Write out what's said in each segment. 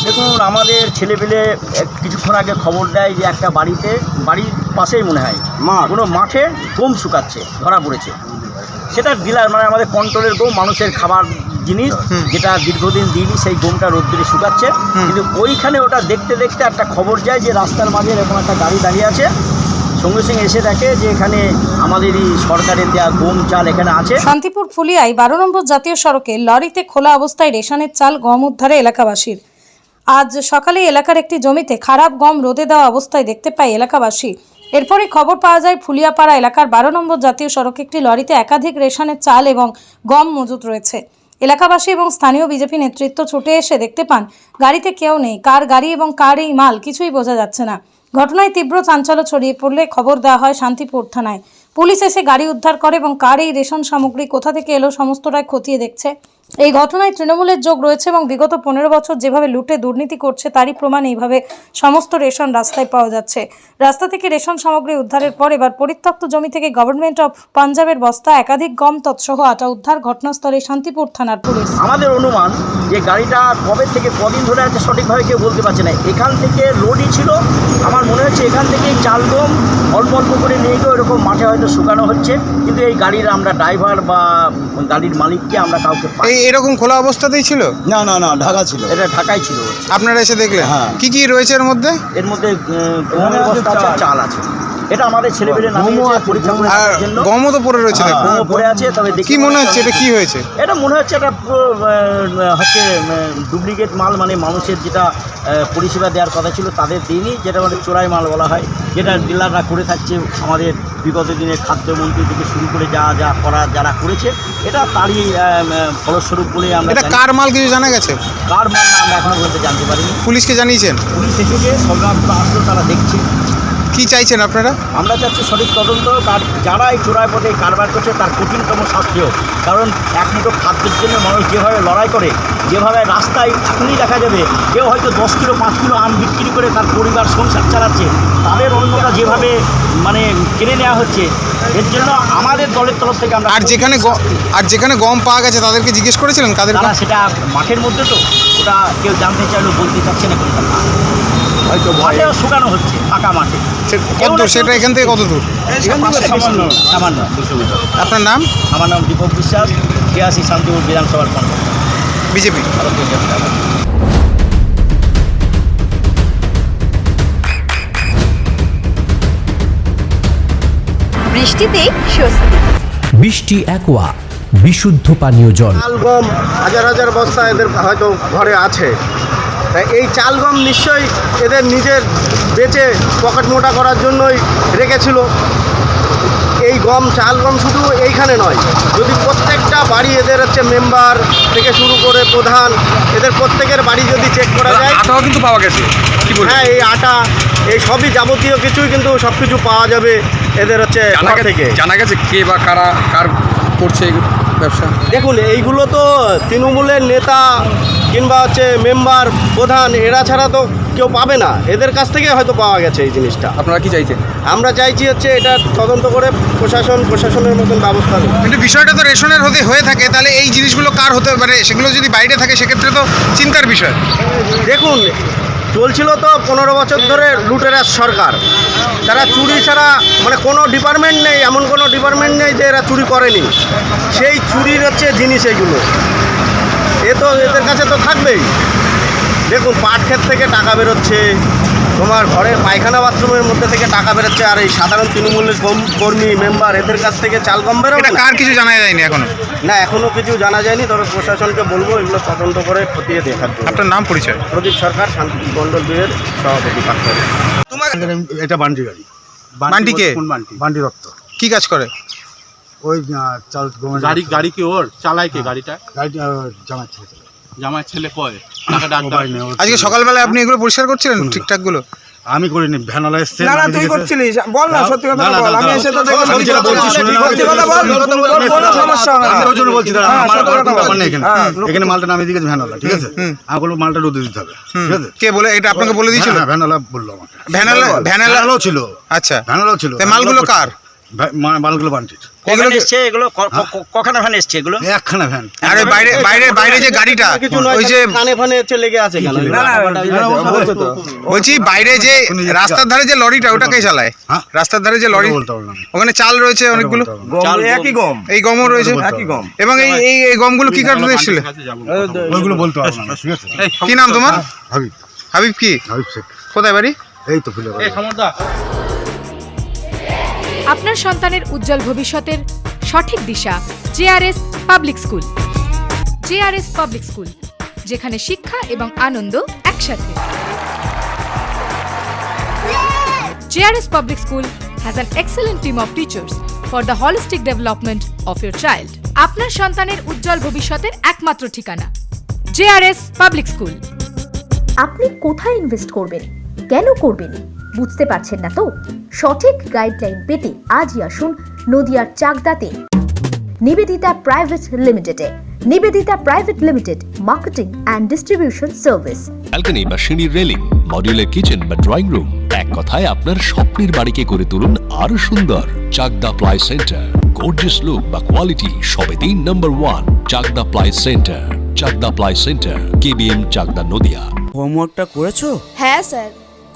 দেখুন, আমাদের ছেলেপেলে কিছুক্ষণ আগে খবর দেয় যে একটা বাড়ির পাশেই মনে হয় কোনো মাঠে গম শুকাচ্ছে, ধরা পড়েছে। সেটা ডিলার মানে আমাদের কন্ট্রোলের গম, মানুষের খাবার জিনিস, যেটা দীর্ঘদিন দিইনি, সেই গমটা রোদ্দুরে শুকাচ্ছে। কিন্তু ওইখানে ওটা দেখতে দেখতে একটা খবর যায় যে রাস্তার মাঝে এরকম একটা গাড়ি দাঁড়িয়ে আছে। সঙ্গে সঙ্গে এসে দেখে যে এখানে আমাদেরই সরকারের দেওয়া গম চাল এখানে আছে। শান্তিপুর ফুলিয়ায় 12 নম্বর জাতীয় সড়কে লরিতে খোলা অবস্থায় রেশনের চাল গম উদ্ধারে এলাকাবাসীর। আজ সকালে এলাকার একটি জমিতে খারাপ গম রোদে দেওয়া অবস্থায় দেখতে পায় এলাকাবাসী। এরপরে খবর পাওয়া যায় ফুলিয়াপাড়া এলাকার 12 নম্বর জাতীয় সড়কে একটি লরিতে একাধিক রেশনের চাল এবং গম মজুত রয়েছে। এলাকাবাসী এবং স্থানীয় বিজেপি নেতৃত্ব ছুটে এসে দেখতে পান গাড়িতে কেউ নেই। কার গাড়ি এবং কার এই মাল কিছুই বোঝা যাচ্ছে না। ঘটনায় তীব্র চাঞ্চল্য ছড়িয়ে পড়লে খবর দেওয়া হয় শান্তিপুর থানায়। পুলিশ এসে গাড়ি উদ্ধার করে এবং কার এই রেশন সামগ্রী কোথা থেকে এলো সমস্তটাই খতিয়ে দেখছে। এই ঘটনায় তৃণমূলের যোগ রয়েছে এবং বিগত 15 বছর যেভাবে লুটে দুর্নীতি করছে তারই প্রমাণ এইভাবে সমস্ত রেশন রাস্তায় পাওয়া যাচ্ছে। রাস্তা থেকে রেশন সামগ্রী উদ্ধারের পর এবার পরিত্যক্ত জমি থেকে গভর্নমেন্ট অফ পাঞ্জাবের বস্তা, একাধিক গম তৎসহ আটা উদ্ধার। ঘটনাস্থলে শান্তিপুর থানার পুলিশ। আমাদের অনুমান যে গাড়িটা কবে থেকে কদিন ধরে আছে সঠিকভাবে কেউ বলতে পারছে না। এখান থেকে লোডই ছিল, আমার মনে হচ্ছে এখান থেকেই চাল গম অল্প অল্প করে নিয়ে গিয়ে এরকম মাঠে হয়তো শুকানো হচ্ছে, কিন্তু এই গাড়ির আমরা ড্রাইভার বা গাড়ির মালিককে আমরা কাউকে পাই। এরকম খোলা অবস্থাতেই ছিল? না না না, ঢাকা ছিল। এটা ঢাকায় ছিল। আপনারা এসে দেখলেন? হ্যাঁ। কি কি রয়েছে এর মধ্যে? এর মধ্যে গমের বস্তা আছে, চাল আছে। এটা আমাদের ছেলেপেলে নামিয়েছে পরীক্ষা করে আর দেওয়ার জন্য। গমও তো পড়ে রয়েছে। হ্যাঁ। গমও পড়ে আছে, তবে কি মনে হচ্ছে এটা কি হয়েছে? এটা মনে হচ্ছে এটা পুরো হচ্ছে ডুপ্লিকেট মাল, মানে মানুষের যেটা পরিষেবা দেওয়ার কথা ছিল তাদের দিনই, যেটা মানে চোরাই মাল বলা হয়, যেটা ডিলাররা করে থাকছে। আমাদের বিগত দিনে খাদ্যমন্ত্রী থেকে শুরু করে যা করা যারা করেছে, এটা তারই ফলস্বরূপ বলে আমরা। এটা কার মাল কিছু জানা গেছে? কার মাল না আমরা এখনো পর্যন্ত জানতে পারিনি। পুলিশকে জানিয়েছেন? পুলিশ এসেছে, সরকার আসলো, তারা দেখছে। কি চাইছেন আপনারা? আমরা চাচ্ছি সঠিক তদন্ত, যারা এই চোরাই পথে কারবার করছে তার কঠিনতম শাস্তি হোক। কারণ এক মুঠো খাদ্যের জন্য মানুষ যেভাবে লড়াই করে, যেভাবে রাস্তায় এখনই দেখা যাবে কেউ হয়তো 10 কিলো 5 কিলো আম বিক্রি করে তার পরিবার সংসার চালাচ্ছে, তাদের অন্যটা যেভাবে মানে কেড়ে নেওয়া হচ্ছে, এর জন্য আমাদের দলের তরফ থেকে আমরা। আর যেখানে গম পাওয়া গেছে তাদেরকে জিজ্ঞেস করেছিলেন কাদের? তারা সেটা মাঠের মধ্যে, তো ওটা কেউ জানতে চাইলেও বলতে চাচ্ছে না কোনটা না। হয়তো মাঠেও শুকানো হচ্ছে, ফাঁকা মাঠে। কত দূর সেটা? এখান থেকে কত দূর? সামান্য 200 মিটার। আপনার নাম? আমার নাম দীপক বিশ্বাস, 83 শান্তিপুর বিধানসভার কর্মকর্তা, বিজেপি। ভারতীয় জনতা পার্টি। বৃষ্টিতে স্বস্তি। বৃষ্টি অ্যাকোয়া, বিশুদ্ধ পানীয় জল। চাল গম হাজার হাজার বস্তা এদের হয়তো ঘরে আছে। তাই এই চাল গম নিশ্চয়ই এদের নিজের বেচে পকেট মোটা করার জন্যই রেখেছিল। এই চাল গম শুধু এইখানে নয়, যদি প্রত্যেকটা বাড়ি এদের হচ্ছে মেম্বার থেকে শুরু করে প্রধান, এদের প্রত্যেকের বাড়ি যদি চেক করা যায়, আটাও কিন্তু পাওয়া গেছে। হ্যাঁ, এই আটা, এই সবই যাবতীয় কিছুই কিন্তু সব কিছু পাওয়া যাবে এদের হচ্ছে ঘর থেকে। জানা গেছে কে বা কার করছে ব্যবসা? দেখুন, এইগুলো তো তৃণমূলের নেতা কিংবা হচ্ছে মেম্বার, প্রধান, এরা ছাড়া তো কেউ পাবে না। এদের কাছ থেকে হয়তো পাওয়া গেছে এই জিনিসটা। আপনারা কি চাইছেন? আমরা চাইছি হচ্ছে এটা তদন্ত করে প্রশাসনের মতন ব্যবস্থা নেই। কিন্তু বিষয়টা তো রেশনের হয়ে থাকে, তাহলে এই জিনিসগুলো কার হতে পারে? সেগুলো যদি বাইরে থাকে সেক্ষেত্রে তো চিন্তার বিষয়। দেখুন, চলছিল তো 15 বছর ধরে লুটেরার সরকার। তারা চুরি ছাড়া মানে কোনো ডিপার্টমেন্ট নেই, এমন কোনো ডিপার্টমেন্ট নেই যে এরা চুরি করেনি। সেই চুরির হচ্ছে জিনিস এগুলো, তো এদের কাছে তো থাকবেই। দেখুন, পাট ক্ষেত থেকে টাকা বেরোচ্ছে, তোমার ঘরের পায়খানা বাথরুমের মধ্যে থেকে টাকা বেরোচ্ছে, আর এই সাধারণ তৃণমূলের কর্মী মেম্বার এদের কাছ থেকে চাল গম বেরোবে না। কার কিছু জানা যায়নি এখনো? না, এখনও কিছু জানা যায়নি, তবে প্রশাসনকে বলবো এগুলো তদন্ত করে খতিয়ে দেখার জন্য। আপনার নাম পরিচয়? প্রদীপ সরকার, শান্তিপুর মণ্ডল 2-এর সভাপতি পার্থ। এটা বান্ডি গাড়ি। বান্ডি কে? বান্ডি দত্ত। কি কাজ করে? ওই চাল গমের গাড়ি কি ওর চালায় কে গাড়িটা? গাড়িটা জামার ছেলে। জামাই ছেলে কয় টাকাটা আজকে সকালবেলা আপনি এগুলো পরিষ্কার করছিলেন ঠিকঠাক গুলো? আমি করিনি, ভ্যানওয়ালা এসছে। না, তুই করছিলিস, বল না, সত্যি কথা বল। আমি এসে তো দেখলাম, সত্যি কথা বল, কোনো সমস্যা হবে না। ওই জন্য বলছি, আমার ব্যাপার নেই এখানে। এখানে মালটা নামিয়ে দিয়েছে ভ্যানওয়ালা, ঠিক আছে? আমার কোনো মালটা রোদে দিতে হবে, ঠিক আছে? কে বলে এটা আপনাকে বলে দিয়েছিল? হ্যাঁ, ভ্যানওয়ালা বললো আমাকে। ভ্যানওয়ালাও ছিল? আচ্ছা, ভ্যানওয়ালাও ছিল। মালগুলো কার? মালগুলো বান্টির কখন এসছে এগুলো কখানা ভ্যান এসছে এগুলো একখানা ভ্যান। আর ওই বাইরে বাইরে বাইরে যে গাড়িটা কিছু নয়, ওই যে কানে ফানে হচ্ছে লেগে আছে কেন? বলছি বাইরে যে রাস্তার ধারে যে লরিটা ওটা কে চালায়? হ্যাঁ? রাস্তার ধারে যে লরি, বলতে পারলাম না। ওখানে চাল রয়েছে অনেকগুলো, একই গম, এই গমও রয়েছে, একই গম। এবং এই এই এই গমগুলো কি কারণে এসেছিল? ওইগুলো বলতে পারলাম না, ঠিক আছে? কি নাম তোমার? হাবিব হাবিব কি? হাবিব শেখ। কোথায় বাড়ি? এই তো ফুলে আপনার সন্তানের উজ্জ্বল ভবিষ্যতের সঠিক দিশা JRS public school. JRS public school, যেখানে শিক্ষা এবং আনন্দ একসাথে। JRS public school has an excellent team of teachers for the holistic development of your child. আপনার সন্তানের উজ্জ্বল ভবিষ্যতের একমাত্র ঠিকানা জেআরএস পাবলিক স্কুল। আপনি কোথায় ইনভেস্ট করবেন, কেন করবেন বুঝতে পারছেন না তো? সঠিক গাইডলাইন পেতে আজই আসুন নদিয়ার চাকদাতে নিবেদিতা প্রাইভেট লিমিটেডে। Nivedita private limited, marketing and distribution service. Balcony বা সিঁড়ির রেলিং, মডিউলার কিচেন বা ড্রয়িং রুম, এক কথায় আপনার স্বপ্নের বাড়িকে করে তুলুন আরো সুন্দর। Chakdah ply centre, gorgeous look বা কোয়ালিটি সবে 3 number 1 Chakdah ply centre. Chakdah ply centre, KBM, Chakdah, Nadia. হোমওয়ার্কটা করেছো? হ্যাঁ স্যার।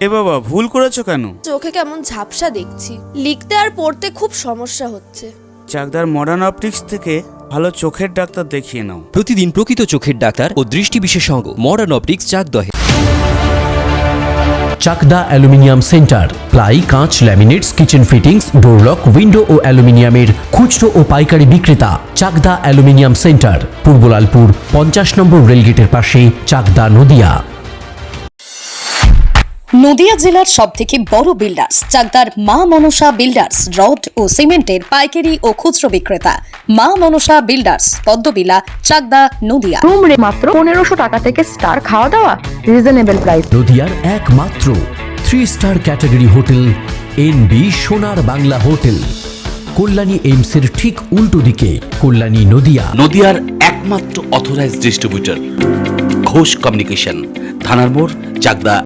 এ বাবা, ভুল করেছো কেন? চোখে কেমন ঝাপসা দেখছি, লিখতে আর পড়তে খুব সমস্যা হচ্ছে। চাকদার মডার্ন অপটিক্স থেকে ভালো চোখের ডাক্তার দেখিয়ে নাও। প্রতিদিন প্রকৃত চোখের ডাক্তার ও দৃষ্টি বিশেষজ্ঞ মডার্ন অপটিক্স চাকদহে। চাকদা অ্যালুমিনিয়াম সেন্টার, প্লাই, কাঁচ, laminates, kitchen fittings, door lock, window ও অ্যালুমিনিয়ামের খুচরো ও পাইকারি বিক্রেতা। চাকদা অ্যালুমিনিয়াম সেন্টার, পূর্ব লালপুর 50 নম্বর রেলগেটের পাশে, চাকদা, নদিয়া। নদিয়া জেলার সবথেকে বড় বিল্ডার্স চাকদার মা মনসা বিল্ডার্স, রড ও সিমেন্টের পাইকারি ও খুচরো বিক্রেতা। মা মনসা বিল্ডার্স, পদ্মবিলা, চাকদা, নদিয়া। রুম রে মাত্র 1500 টাকা থেকে স্টার, খাওয়া দাওয়া রিজনেবল প্রাইস। নদিয়ার একমাত্র 3 স্টার ক্যাটাগরি হোটেল এনবি সোনার বাংলা হোটেল, কল্যাণী এইমসের ঠিক উল্টো দিকে, কল্যাণী, নদিয়া। নদিয়ার একমাত্র অথরাইজড ডিস্ট্রিবিউটর ঘোষ কমিউনিকেশন, থানার মোড়, চাকদা।